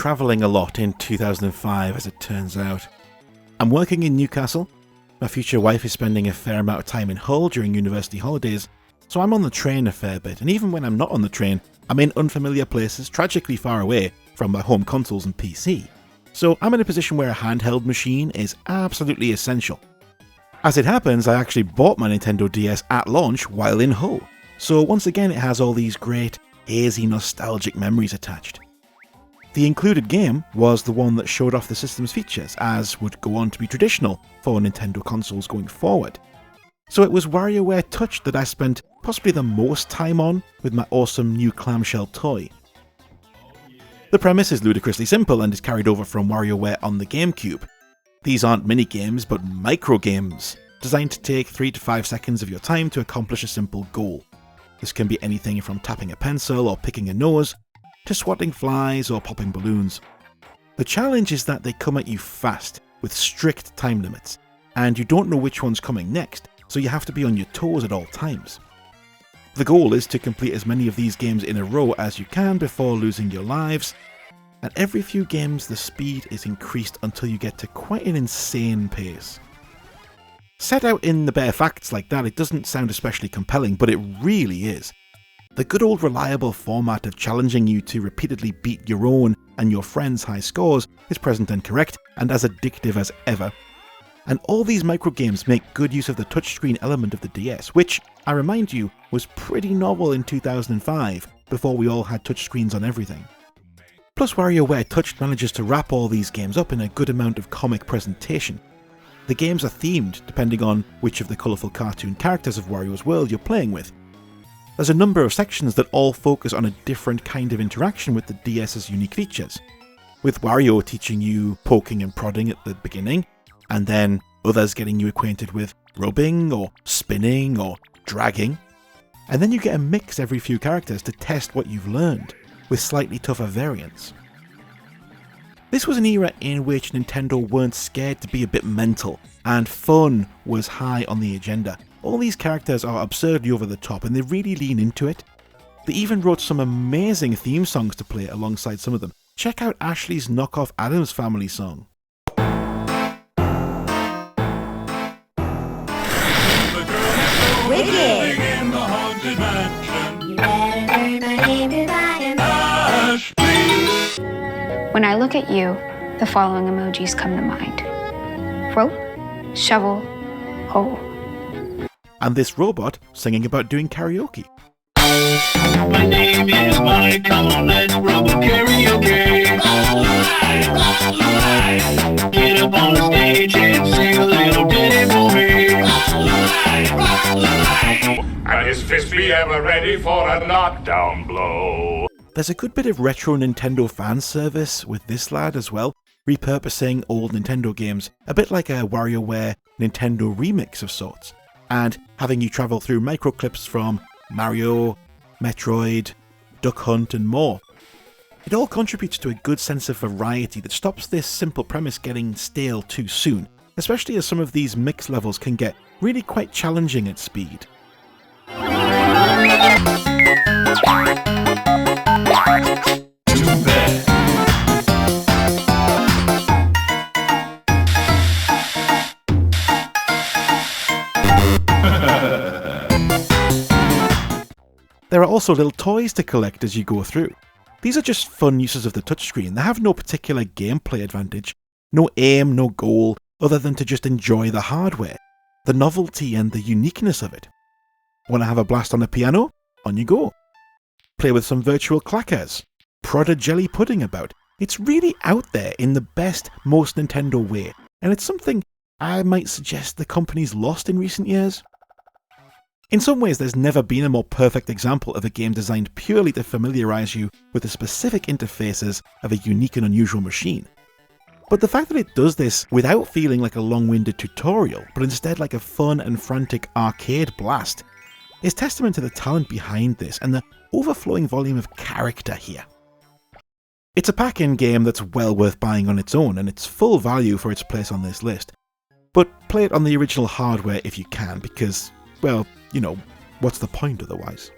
travelling a lot in 2005 as it turns out. I'm working in Newcastle, my future wife is spending a fair amount of time in Hull during university holidays, so I'm on the train a fair bit, and even when I'm not on the train, I'm in unfamiliar places tragically far away from my home consoles and PC. So I'm in a position where a handheld machine is absolutely essential. As it happens, I actually bought my Nintendo DS at launch while in Hull, so once again it has all these great, hazy, nostalgic memories attached. The included game was the one that showed off the system's features, as would go on to be traditional for Nintendo consoles going forward. So it was Warioware Touch that I spent possibly the most time on with my awesome new clamshell toy. The premise is ludicrously simple and is carried over from Warioware on the GameCube. These aren't mini-games, but micro-games, designed to take 3 to 5 seconds of your time to accomplish a simple goal. This can be anything from tapping a pencil or picking a nose, to swatting flies or popping balloons. The challenge is that they come at you fast, with strict time limits, and you don't know which one's coming next, so you have to be on your toes at all times. The goal is to complete as many of these games in a row as you can before losing your lives, and every few games the speed is increased until you get to quite an insane pace. Set out in the bare facts like that, it doesn't sound especially compelling, but it really is. The good old reliable format of challenging you to repeatedly beat your own and your friends' high scores is present and correct, and as addictive as ever. And all these microgames make good use of the touchscreen element of the DS, which, I remind you, was pretty novel in 2005, before we all had touchscreens on everything. Plus WarioWare Touch manages to wrap all these games up in a good amount of comic presentation. The games are themed depending on which of the colourful cartoon characters of Wario's world you're playing with. There's a number of sections that all focus on a different kind of interaction with the DS's unique features, with Wario teaching you poking and prodding at the beginning, and then others getting you acquainted with rubbing or spinning or dragging, and then you get a mix every few characters to test what you've learned, with slightly tougher variants. This was an era in which Nintendo weren't scared to be a bit mental, and fun was high on the agenda. All these characters are absurdly over the top and they really lean into it. They even wrote some amazing theme songs to play alongside some of them. Check out Ashley's knockoff Addams Family song. Wicked! In the haunted mansion. You better learn my name 'cause I am Ashley. When I look at you, the following emojis come to mind. Rope, shovel, hole. And this robot singing about doing karaoke. My name is Mike, come on, let's robo karaoke. Get up on the stage and sing a little ditty for me. And his fist be ever ready for a knockdown blow. There's a good bit of retro Nintendo fan service with this lad as well, repurposing old Nintendo games, a bit like a WarioWare Nintendo remix of sorts, and having you travel through microclips from Mario, Metroid, Duck Hunt and more. It all contributes to a good sense of variety that stops this simple premise getting stale too soon, especially as some of these mix levels can get really quite challenging at speed. There are also little toys to collect as you go through. These are just fun uses of the touchscreen. They have no particular gameplay advantage, no aim, no goal, other than to just enjoy the hardware, the novelty and the uniqueness of it. Want to have a blast on the piano? On you go. Play with some virtual clackers. Prod a jelly pudding about. It's really out there in the best, most Nintendo way, and it's something I might suggest the company's lost in recent years. In some ways, there's never been a more perfect example of a game designed purely to familiarise you with the specific interfaces of a unique and unusual machine. But the fact that it does this without feeling like a long-winded tutorial, but instead like a fun and frantic arcade blast, is testament to the talent behind this and the overflowing volume of character here. It's a pack-in game that's well worth buying on its own, and it's full value for its place on this list. But play it on the original hardware if you can, because, well, you know, what's the point otherwise?